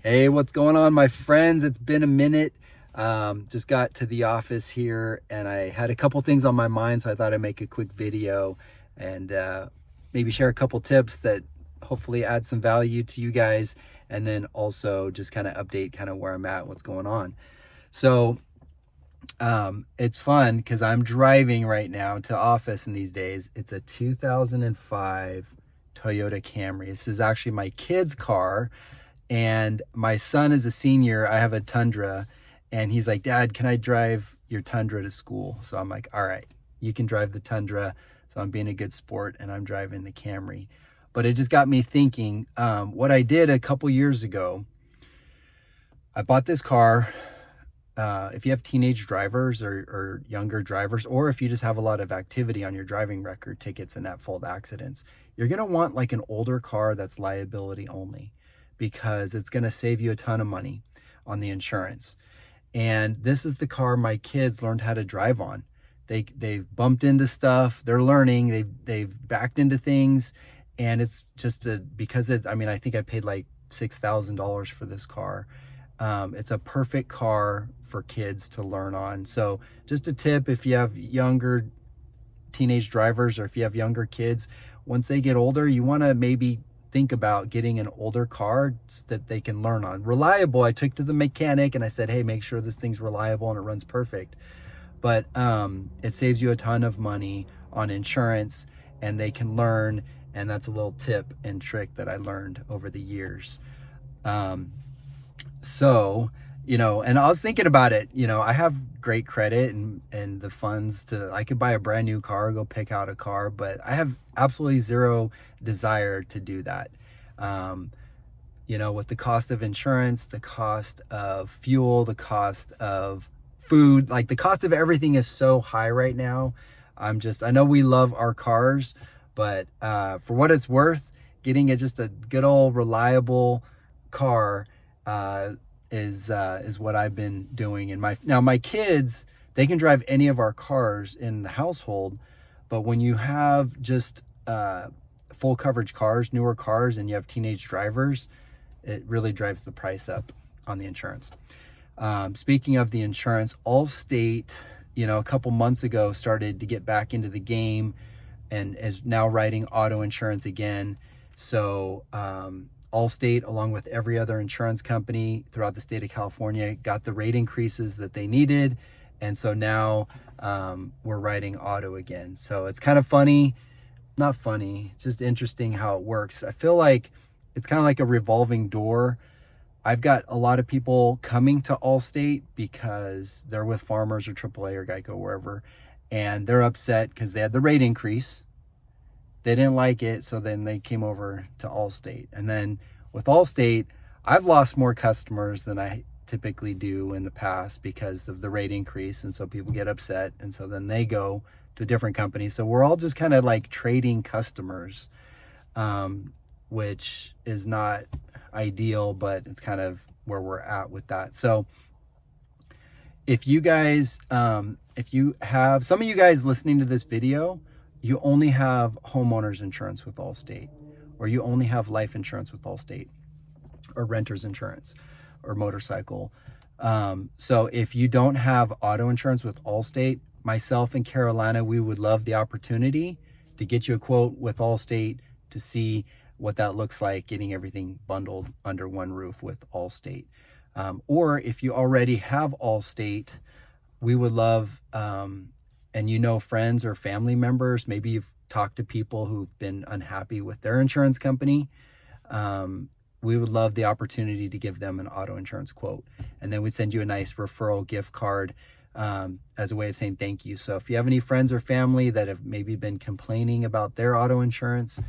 Hey, what's going on, my friends? It's been a minute. Just got to the office here and I had a couple things on my mind, so I thought I'd make a quick video and maybe share a couple tips that hopefully add some value to you guys, and then also just kind of update kind of where I'm at, what's going on. So it's fun because I'm driving right now to office in these days. It's a 2005 Toyota Camry. This is actually my kid's car. And my son is a senior. I have a Tundra, and he's like, Dad, can I drive your Tundra to school? So I'm like, all right, you can drive the Tundra. So I'm being a good sport and I'm driving the Camry. But it just got me thinking, what I did a couple years ago, I bought this car. If you have teenage drivers or younger drivers, or if you just have a lot of activity on your driving record, tickets and at-fault accidents, you're going to want like an older car that's liability only, because it's going to save you a ton of money on the insurance. And this is the car my kids learned how to drive on. They've bumped into stuff, they're learning, they've backed into things, and it's just because it's, I mean, I think I paid like $6,000 for this car. It's a perfect car for kids to learn on. So just a tip, if you have younger teenage drivers or if you have younger kids, once they get older, you want to maybe think about getting an older car that they can learn on. Reliable, I took to the mechanic and I said, hey, make sure this thing's reliable and it runs perfect. But it saves you a ton of money on insurance and they can learn. And that's a little tip and trick that I learned over the years. So, you know, and I was thinking about it, you know, I have great credit and the funds I could buy a brand new car, go pick out a car, but I have absolutely zero desire to do that. You know, with the cost of insurance, the cost of fuel, the cost of food, like the cost of everything is so high right now. I know we love our cars, but for what it's worth, getting just a good old reliable car is what I've been doing. And my kids, they can drive any of our cars in the household, but when you have just full coverage cars, newer cars, and you have teenage drivers, it really drives the price up on the insurance. Speaking of the insurance, Allstate, you know, a couple months ago started to get back into the game and is now writing auto insurance again. So Allstate, along with every other insurance company throughout the state of California, got the rate increases that they needed. And so now we're writing auto again. So it's kind of funny, not funny, it's just interesting how it works. I feel like it's kind of like a revolving door. I've got a lot of people coming to Allstate because they're with Farmers or AAA or Geico, wherever, and they're upset because they had the rate increase. They didn't like it, so then they came over to Allstate. And then with Allstate, I've lost more customers than I typically do in the past because of the rate increase, and so people get upset, and so then they go to a different company. So we're all just kind of like trading customers, which is not ideal, but it's kind of where we're at with that. So if you guys, if you have, some of you guys listening to this video, you only have homeowners insurance with Allstate, or you only have life insurance with Allstate, or renter's insurance, or motorcycle. So if you don't have auto insurance with Allstate, myself and Carolina, we would love the opportunity to get you a quote with Allstate to see what that looks like, getting everything bundled under one roof with Allstate. Or if you already have Allstate, we would love, and you know, friends or family members, maybe you've talked to people who've been unhappy with their insurance company, we would love the opportunity to give them an auto insurance quote. And then we'd send you a nice referral gift card as a way of saying thank you. So if you have any friends or family that have maybe been complaining about their auto insurance,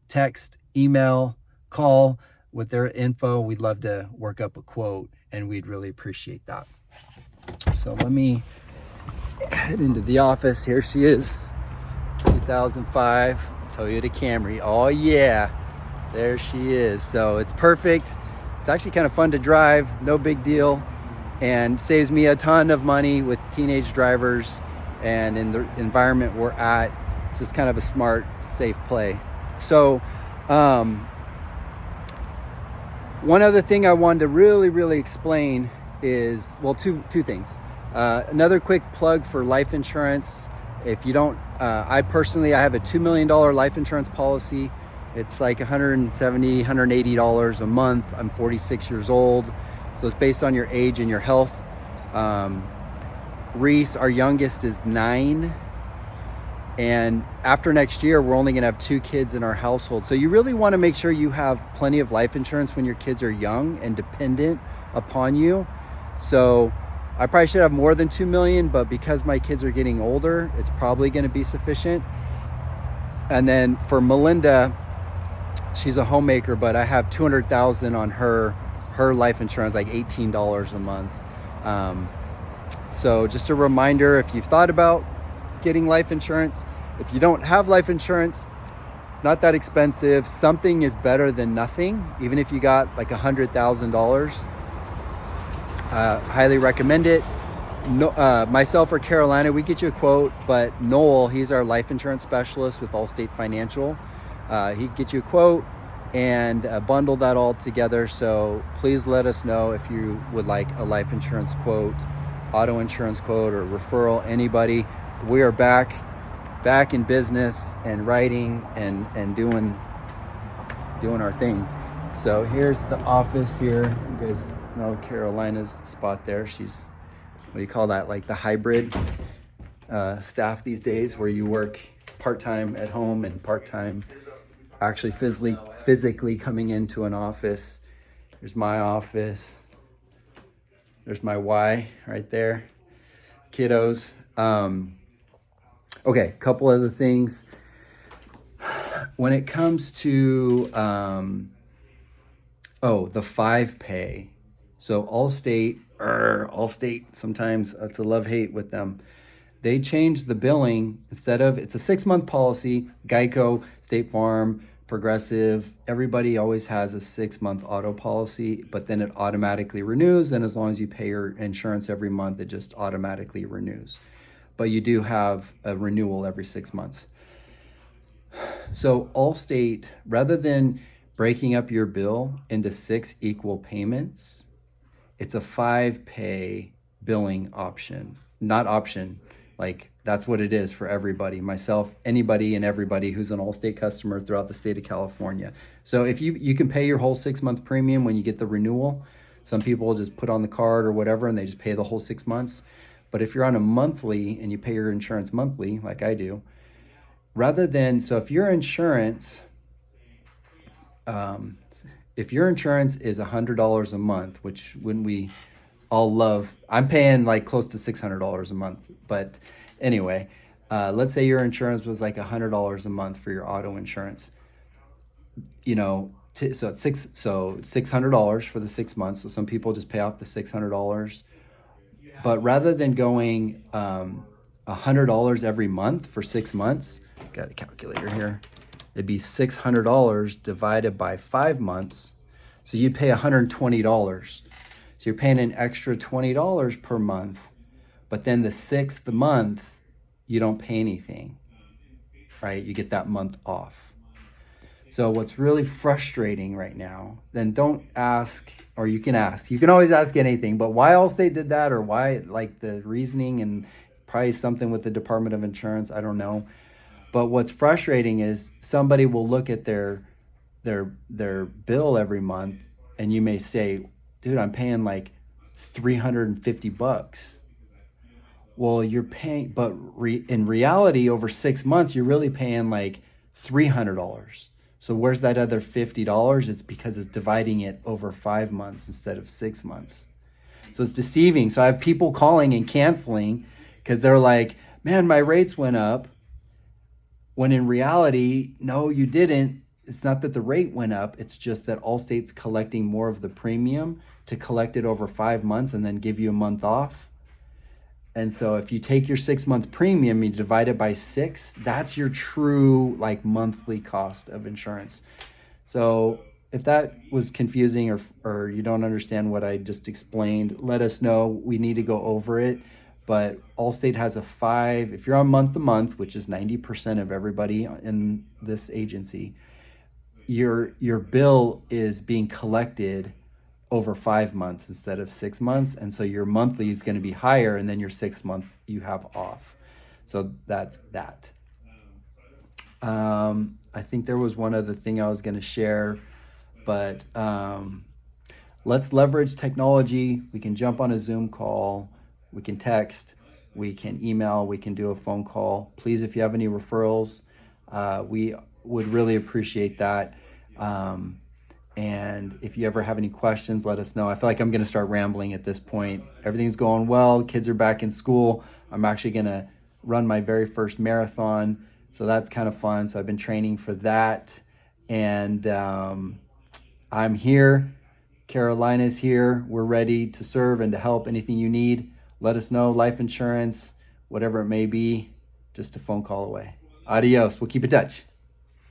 text, email, call with their info. We'd love to work up a quote, and we'd really appreciate that. So let me head into the office. Here she is, 2005 Toyota Camry. Oh yeah, there she is. So it's perfect. It's actually kind of fun to drive, no big deal, and saves me a ton of money with teenage drivers. And in the environment we're at, it's just kind of a smart, safe play. So One other thing I wanted to really explain is, well, two things. Another quick plug for life insurance. If you don't, I have a $2 million life insurance policy. It's like $170, $180 a month. I'm 46 years old. So it's based on your age and your health. Reese, our youngest, is 9. And after next year, we're only gonna have 2 kids in our household. So you really wanna make sure you have plenty of life insurance when your kids are young and dependent upon you. So I probably should have more than 2 million, but because my kids are getting older, it's probably gonna be sufficient. And then for Melinda, she's a homemaker, but I have 200,000 on her life insurance, like $18 a month. So just a reminder, if you've thought about getting life insurance, if you don't have life insurance, it's not that expensive. Something is better than nothing. Even if you got like $100,000, highly recommend it. No, myself or Carolina, we get you a quote, but Noel, he's our life insurance specialist with Allstate Financial. He can get you a quote and bundle that all together. So please let us know if you would like a life insurance quote, auto insurance quote, or referral. Anybody, we are back in business and writing and doing our thing. So here's the office here. You guys know Carolina's spot there. She's, what do you call that? Like the hybrid staff these days, where you work part-time at home and part-time actually physically coming into an office. There's my office. There's my Y right there. Kiddos. Okay, a couple other things. When it comes to, the 5-pay. So Allstate, sometimes it's a love-hate with them. They changed the billing. Instead of, it's a 6-month policy, Geico, State Farm, Progressive, everybody always has a 6-month auto policy, but then it automatically renews. And as long as you pay your insurance every month, it just automatically renews. But you do have a renewal every 6 months. So Allstate, rather than breaking up your bill into 6 equal payments, it's a 5-pay billing option. Not option, like that's what it is for everybody, myself, anybody and everybody who's an Allstate customer throughout the state of California. So if you can pay your whole 6-month premium when you get the renewal. Some people will just put on the card or whatever and they just pay the whole 6 months. But if you're on a monthly and you pay your insurance monthly, like I do, so if your insurance is $100 a month, which when we all love, I'm paying like close to $600 a month. But anyway, let's say your insurance was like $100 a month for your auto insurance. So it's $600 for the 6 months. So some people just pay off the $600. But rather than going $100 every month for 6 months, got a calculator here, it'd be $600 divided by 5 months. So you'd pay $120. So you're paying an extra $20 per month, but then the 6th month, you don't pay anything, right? You get that month off. So what's really frustrating right now, then don't ask, or you can ask. You can always ask anything, but why Allstate did that, or why, like the reasoning, and probably something with the Department of Insurance, I don't know. But what's frustrating is somebody will look at their bill every month, and you may say, dude, I'm paying like $350. Well, you're paying, but in reality, over 6 months, you're really paying like $300. So where's that other $50? It's because it's dividing it over 5 months instead of 6 months. So it's deceiving. So I have people calling and canceling because they're like, man, my rates went up. When in reality, no, you didn't. It's not that the rate went up. It's just that Allstate's collecting more of the premium to collect it over 5 months and then give you a month off. And so if you take your 6-month premium, you divide it by 6, that's your true like monthly cost of insurance. So if that was confusing or you don't understand what I just explained, let us know. We need to go over it. But Allstate has a 5, if you're on month to month, which is 90% of everybody in this agency, your bill is being collected over 5 months instead of 6 months, and so your monthly is going to be higher, and then your 6 month you have off. So that's that. I think there was one other thing I was going to share, but let's leverage technology. We can jump on a Zoom call, we can text, we can email, we can do a phone call. Please, if you have any referrals, we would really appreciate that. And if you ever have any questions, let us know. I feel like I'm going to start rambling at this point. Everything's going well. Kids are back in school. I'm actually going to run my very first marathon. So that's kind of fun. So I've been training for that. And I'm here. Carolina's here. We're ready to serve and to help. Anything you need, let us know. Life insurance, whatever it may be, just a phone call away. Adios. We'll keep in touch.